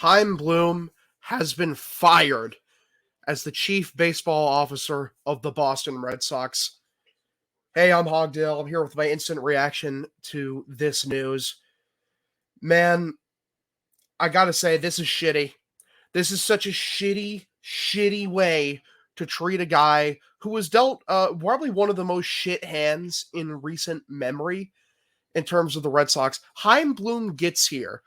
Chaim Bloom has been fired as the chief baseball officer of the Boston Red Sox. Hey, I'm Hogdale. I'm here with my instant reaction to this news. Man, I gotta say, this is shitty. This is such a shitty way to treat a guy who was dealt probably one of the most shit hands in recent memory in terms of the Red Sox. Chaim Bloom gets here.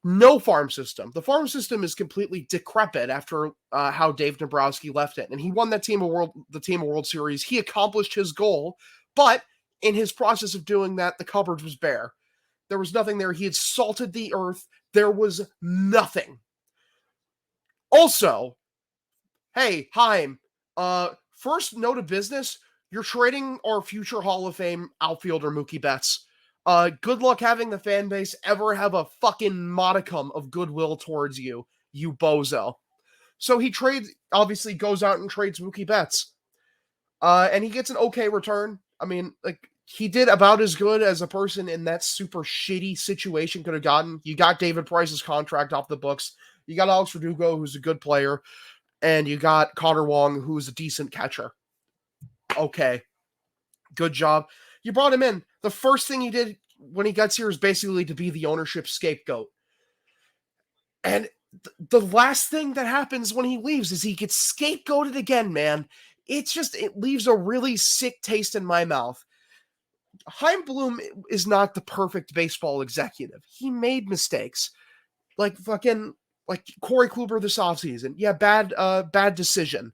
No farm system. The farm system is completely decrepit after how Dave Dombrowski left it, and he won that team a World Series. He accomplished his goal, but in his process of doing that, the cupboard was bare. There was nothing there. He had salted the earth. There was nothing. Also, hey, Chaim, first note of business: you're trading our future Hall of Fame outfielder Mookie Betts. Good luck having the fan base ever have a fucking modicum of goodwill towards you, you bozo. So he obviously goes out and trades Mookie Betts. And he gets an okay return. I mean, he did about as good as a person in that super shitty situation could have gotten. You got David Price's contract off the books. You got Alex Verdugo, who's a good player. And you got Connor Wong, who's a decent catcher. Okay. Good job. You brought him in. The first thing he did when he gets here is basically to be the ownership scapegoat. And the last thing that happens when he leaves is he gets scapegoated again, man. It leaves a really sick taste in my mouth. Chaim Bloom is not the perfect baseball executive. He made mistakes. Like Corey Kluber this offseason. Yeah, bad decision.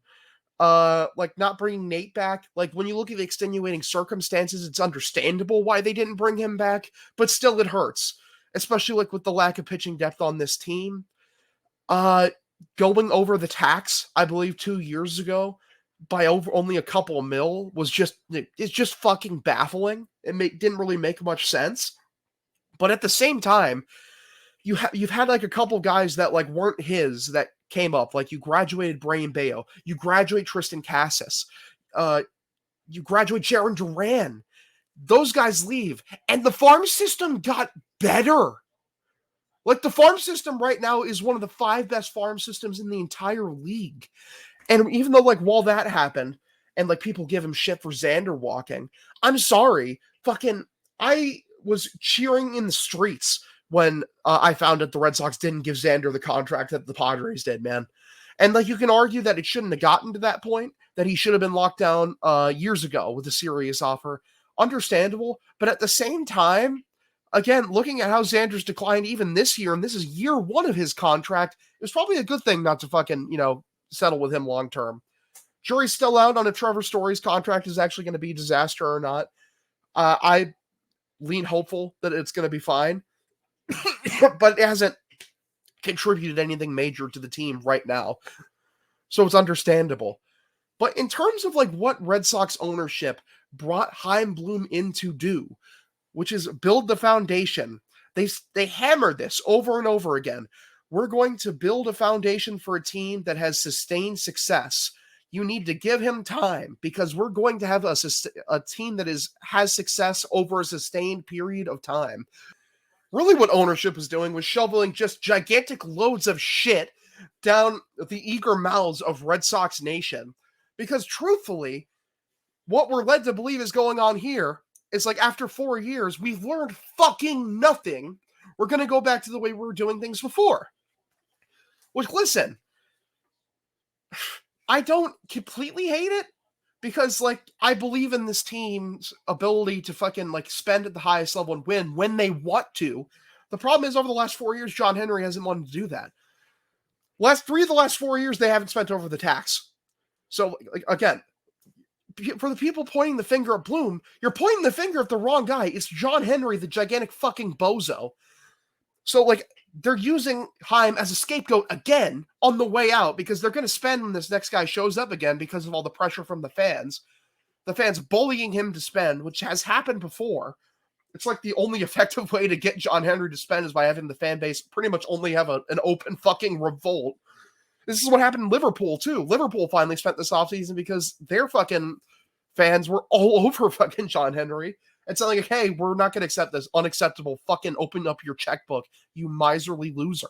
Not bringing Nate back. Like, when you look at the extenuating circumstances, it's understandable why they didn't bring him back, but still it hurts, especially with the lack of pitching depth on this team. Going over the tax, I believe 2 years ago by only a couple of mil it's just fucking baffling. It didn't really make much sense. But at the same time, you've had a couple guys that weren't his that came up. You graduated Brayan Bello, you graduate Tristan Cassis, you graduate Jaron Duran. Those guys leave, and the farm system got better. The farm system right now is one of the 5 best farm systems in the entire league. And even though while that happened, and people give him shit for Xander walking, I'm sorry, I was cheering in the streets when I found out the Red Sox didn't give Xander the contract that the Padres did, man. And you can argue that it shouldn't have gotten to that point, that he should have been locked down years ago with a serious offer. Understandable. But at the same time, again, looking at how Xander's declined even this year, and this is year 1 of his contract, it was probably a good thing not to settle with him long term. Jury's still out on if Trevor Story's contract is actually going to be a disaster or not. I lean hopeful that it's going to be fine. But it hasn't contributed anything major to the team right now. So it's understandable. But in terms of what Red Sox ownership brought Chaim Bloom in to do, which is build the foundation, they hammered this over and over again. We're going to build a foundation for a team that has sustained success. You need to give him time, because we're going to have a team that has success over a sustained period of time. Really what ownership was doing was shoveling just gigantic loads of shit down the eager mouths of Red Sox Nation. Because truthfully, what we're led to believe is going on here is after 4 years, we've learned fucking nothing. We're going to go back to the way we were doing things before. Which, listen, I don't completely hate it, because I believe in this team's ability to spend at the highest level and win when they want to. The problem is, over the last 4 years, John Henry hasn't wanted to do that. Three of the last 4 years, they haven't spent over the tax. So, again, for the people pointing the finger at Bloom, you're pointing the finger at the wrong guy. It's John Henry, the gigantic fucking bozo. So, they're using Chaim as a scapegoat again on the way out, because they're going to spend when this next guy shows up again because of all the pressure from the fans. The fans bullying him to spend, which has happened before. It's the only effective way to get John Henry to spend is by having the fan base pretty much only have an open fucking revolt. This is what happened in Liverpool, too. Liverpool finally spent this offseason because their fucking fans were all over fucking John Henry. It's not hey, we're not going to accept this. Unacceptable. Fucking open up your checkbook, you miserly loser.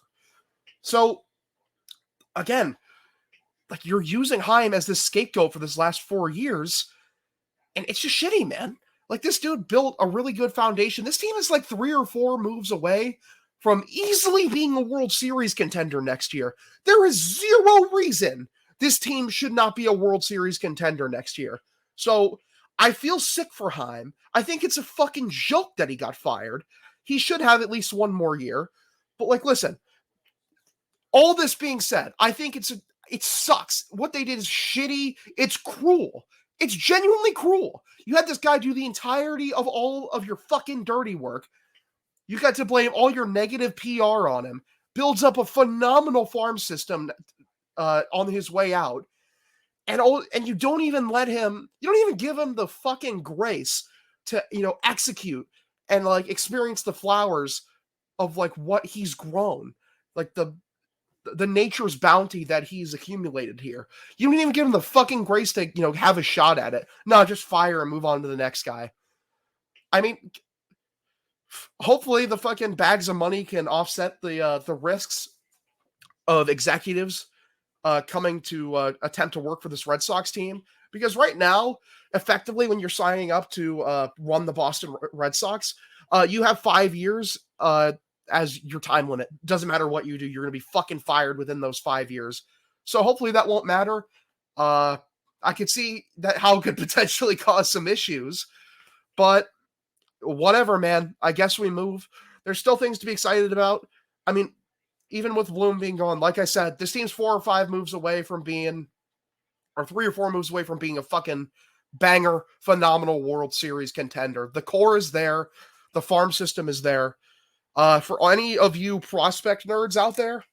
So, again, like, you're using Chaim as this scapegoat for this last 4 years, and it's just shitty, man. Like, this dude built a really good foundation. This team is like 3 or 4 moves away from easily being a World Series contender next year. There is zero reason this team should not be a World Series contender next year. So I feel sick for Chaim. I think it's a fucking joke that he got fired. He should have at least one more year. But, like, listen, all this being said, I think it sucks. What they did is shitty. It's cruel. It's genuinely cruel. You had this guy do the entirety of all of your fucking dirty work. You got to blame all your negative PR on him. Builds up a phenomenal farm system on his way out. And you don't even let him, you don't even give him the fucking grace to, execute and, like, experience the flowers of, like, what he's grown. Like, the nature's bounty that he's accumulated here. You didn't even give him the fucking grace to, have a shot at it. No, just fire and move on to the next guy. I mean, hopefully the fucking bags of money can offset the risks of executives coming to attempt to work for this Red Sox team. Because right now, effectively, when you're signing up to run the Boston Red Sox, you have 5 years as your time limit. Doesn't matter what you do, you're going to be fucking fired within those 5 years. So hopefully that won't matter. I could see that how it could potentially cause some issues, but whatever, man. I guess we move. There's still things to be excited about. I mean, even with Bloom being gone, like I said, this team's 4 or 5 moves away from being, or 3 or 4 moves away from being a fucking banger, phenomenal World Series contender. The core is there. The farm system is there. For any of you prospect nerds out there,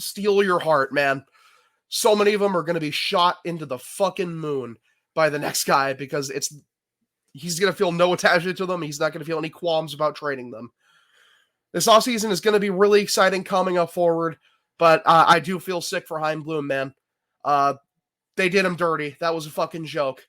steal your heart, man. So many of them are going to be shot into the fucking moon by the next guy because he's going to feel no attachment to them. He's not going to feel any qualms about trading them. This offseason is going to be really exciting coming up forward, but I do feel sick for Chaim Bloom, man. They did him dirty. That was a fucking joke.